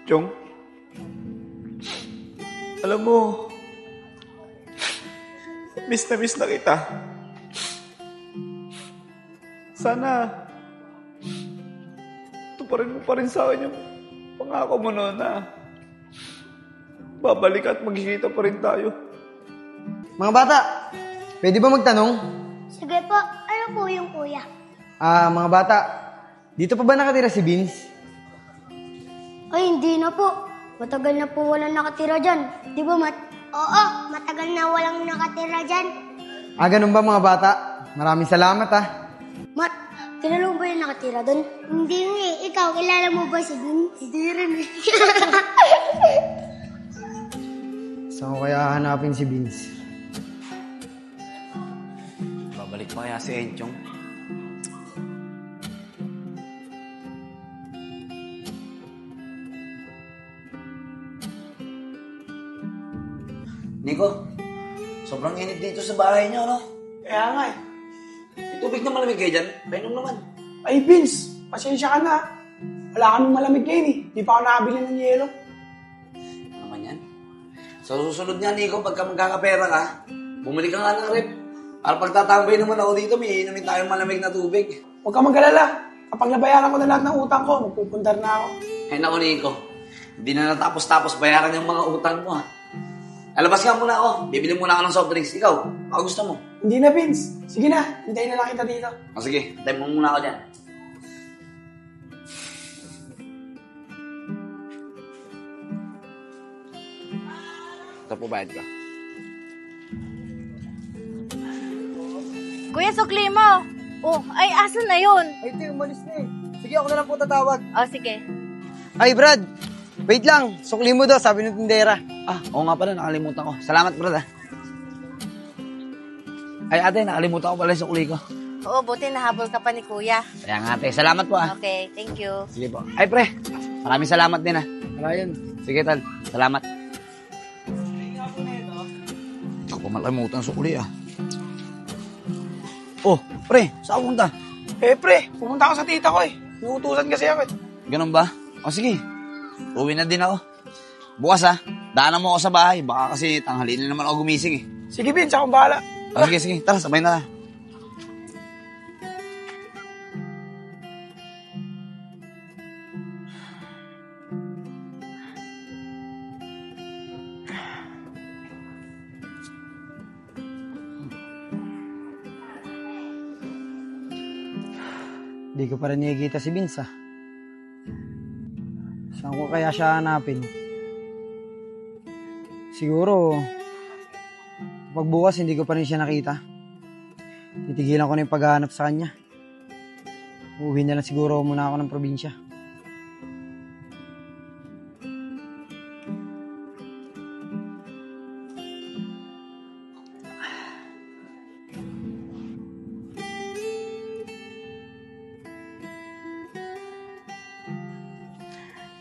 Chong, alam mo, miss na kita. Sana, tuparin mo pa rin sa akin yung pangako mo noon na babalik at magkikita pa rin tayo. Mga bata, pwede ba magtanong? Sige po, ano po yung kuya? Mga bata, dito pa ba nakatira si Vince? Ay, hindi na po. Matagal na po walang nakatira dyan. Di ba, Mat? Oo, matagal na walang nakatira dyan. Ganun ba mga bata? Maraming salamat Mat, kilala mo ba yung nakatira doon? Hindi nga eh. Ikaw, kilala mo ba si Bin? Hindi rin eh. Saan ko kaya hanapin si Vince? Babalik pa kaya si Enchong? Nico, sobrang init dito sa bahay niyo, no? Kaya nga eh. May tubig na malamig kayo dyan. Painom naman. Ay, Vince, pasensya ka na. Wala kaming malamig ngayon eh. Di pa ako nakabili ng yelo. Ano naman yan? Sa susunod niya, Nico, pagka magkakapera ka, bumalik ka nga ng rep. Para pagtatambay naman ako dito, may inumin tayong malamig na tubig. Huwag ka mag-alala. Kapag nabayaran ko na lahat ng utang ko, magpupundar na ako. Ay, naku, Nico. Hindi na natapos-tapos bayaran yung mga utang mo, ha? Alabas ka muna ako. Bibili muna ako ng soft drinks. Ikaw, ako gusto mo. Hindi na, Vince. Sige na, hintayin na lang kita dito. O sige, time mo muna ako dyan. Ito po, bayad ka. Kuya, sukli mo. Oh, ay, asan na yun? Ay, ito, umalis na eh. Sige, ako na lang po tatawag. Oh, sige. Ay, Brad! Wait lang, sukli mo daw, sabi ng tindera. Oo nga pala, nakalimutan ko. Salamat, brad, Ay, ate, nakalimutan ko pala yung sukli ko. Oo, buti nahabol ka pa ni Kuya. Kaya nga, ate, salamat po, Okay, thank you. Sige po. Ay, pre, maraming salamat din, Wala yun. Sige, tal. Salamat. Hindi ko pa makalimutan ang sukli, Oh, pre, saan punta? Eh, pre, pumunta ako sa tita ko eh. Iutusan kasi ako eh. Ganun ba? O, sige. Uwi na din ako. Bukas, daanan mo ako sa bahay. Baka kasi tanghali na naman ako gumising, Sige, Vince, akong bahala. O, sige, sige. Tara, sabay na. Hindi ko pa rin nakikita si Vince Saan ko kaya siya hanapin? Siguro, pag bukas hindi ko pa rin siya nakita. Titigilan ko na yung paghahanap sa kanya. Uuwi na lang siguro muna ako ng probinsya.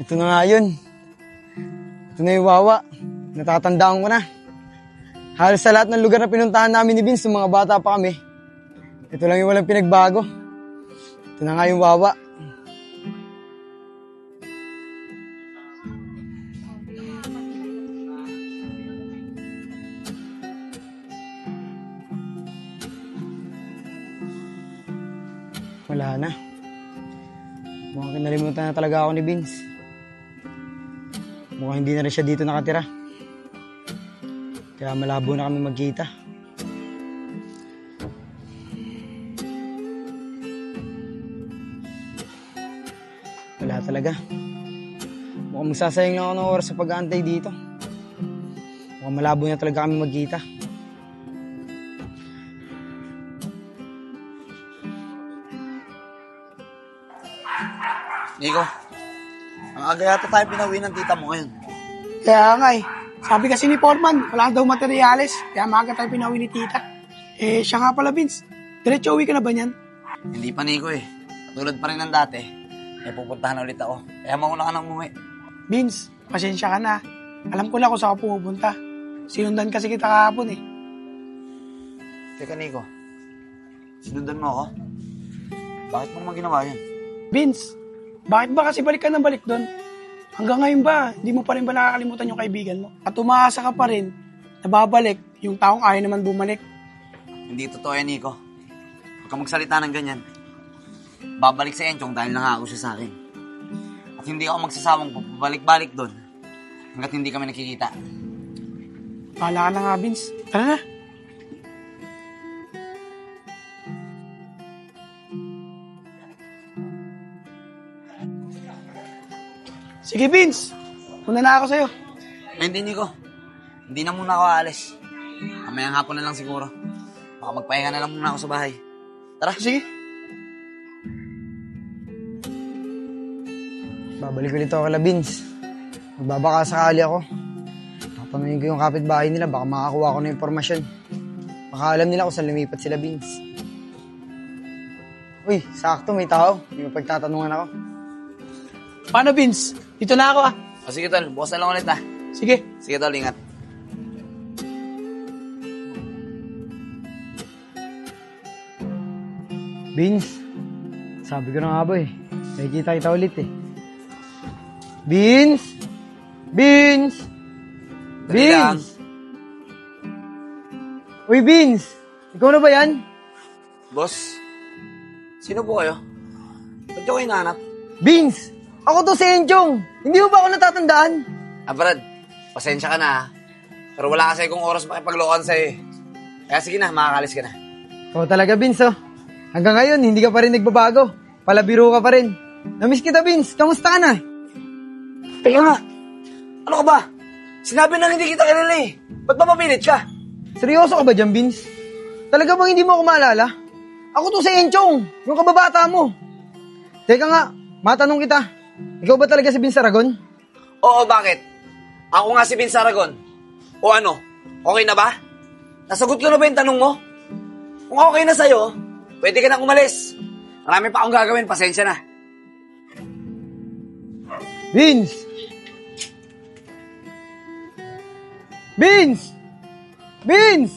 Ito na nga yun. Ito na yung Wawa. Natatandaan ko na. Halos sa lahat ng lugar na pinuntahan namin ni Vince, nung mga bata pa kami, ito lang yung walang pinagbago. Ito na nga yung Wawa. Wala na. Mukhang kinalimutan na talaga ako ni Vince. Mukhang hindi na rin siya dito nakatira. Kaya malabo na kami magkita. Wala talaga. Mukhang magsasayang lang ako ng oras sa pag-aantay dito. Mukhang malabo na talaga kami magkita. Nico, ang aga yata tayo pinauwi ng tita mo ngayon. Kaya nga eh. Sabi kasi ni Foreman, wala daw materyales. Kaya maaga tayo pinauwi ni tita. Eh, siya nga pala, Vince. Diretso uwi ka na ba niyan? Hindi pa, Nico Katulad pa rin ng dati. Pupuntahan ulit ako. Kaya mauna ka nang umuwi. Vince, pasensya ka na. Alam ko lang kung saan ka pupunta. Sinundan kasi kita kahapon eh. Teka, Nico. Sinundan mo ako? Bakit mo naman ginawa yan? Vince, bakit ba kasi balik ka ng balik doon? Hanggang ngayon ba, hindi mo pa rin ba nakakalimutan yung kaibigan mo? At umaasa ka pa rin na babalik yung taong ayaw naman bumalik. Hindi totoo yan, Nico. Huwag kang magsalita ng ganyan. Babalik sa Enchong dahil nangako siya sa akin. At hindi ako magsasawang balik-balik doon hanggat hindi kami nakikita. Bahala ka na nga, Vince. Tara na. Sige, Vince. Muna na ako sa'yo. Ay, hindi, Nico. Hindi na muna ako aalis. Mamayang hapon na lang siguro. Baka magpahinga na lang muna ako sa bahay. Tara. Sige. Babalik ulit ako kala Vince. Magbabaka sakali ako. Tatanungin ko yung kapitbahay nila, baka makakuha ko ng impormasyon. Baka alam nila kung saan lumipat sila Vince. Uy, sakto, may tao. May mapagtatanungan ako. Paano, Vince? Dito na ako, ah. O sige, tol. Bukas na lang ulit, ha. Sige. Sige, tol. Ingat. Vince, sabi ko na nga ba eh. Nakikita kita ulit eh. Vince! Vince! Dali lang. Vince! Uy, Vince! Ikaw na ba yan? Boss, sino po kayo? Ba't nyo kayo hinahanap? Vince! Ako to si Enchong! Hindi mo ba ako natatandaan? Ah, Brad, pasensya ka na, ha. Pero wala kasi kung oras makipaglokohan sa'yo, eh. Kaya sige na, makakalis ka na. Oo talaga, Vince, oh. Hanggang ngayon, hindi ka pa rin nagbabago. Palabiro ka pa rin. Namiss kita, Vince. Kamusta ka na? Teka nga, ano ka ba? Sinabi na hindi kita kilala, eh. Ba't ba mapilit ka? Seryoso ka ba dyan, Vince? Talaga bang hindi mo ako maalala? Ako to si Enchong, yung kababata mo. Teka nga, matanong kita. Ikaw ba talaga si Vince Aragon? Oo, bakit? Ako nga si Vince Aragon. O ano, okay na ba? Nasagot ko na ba yung tanong mo? Kung okay na sa'yo, pwede ka nang umalis. Marami pa akong gagawin, pasensya na. Vince! Vince! Vince!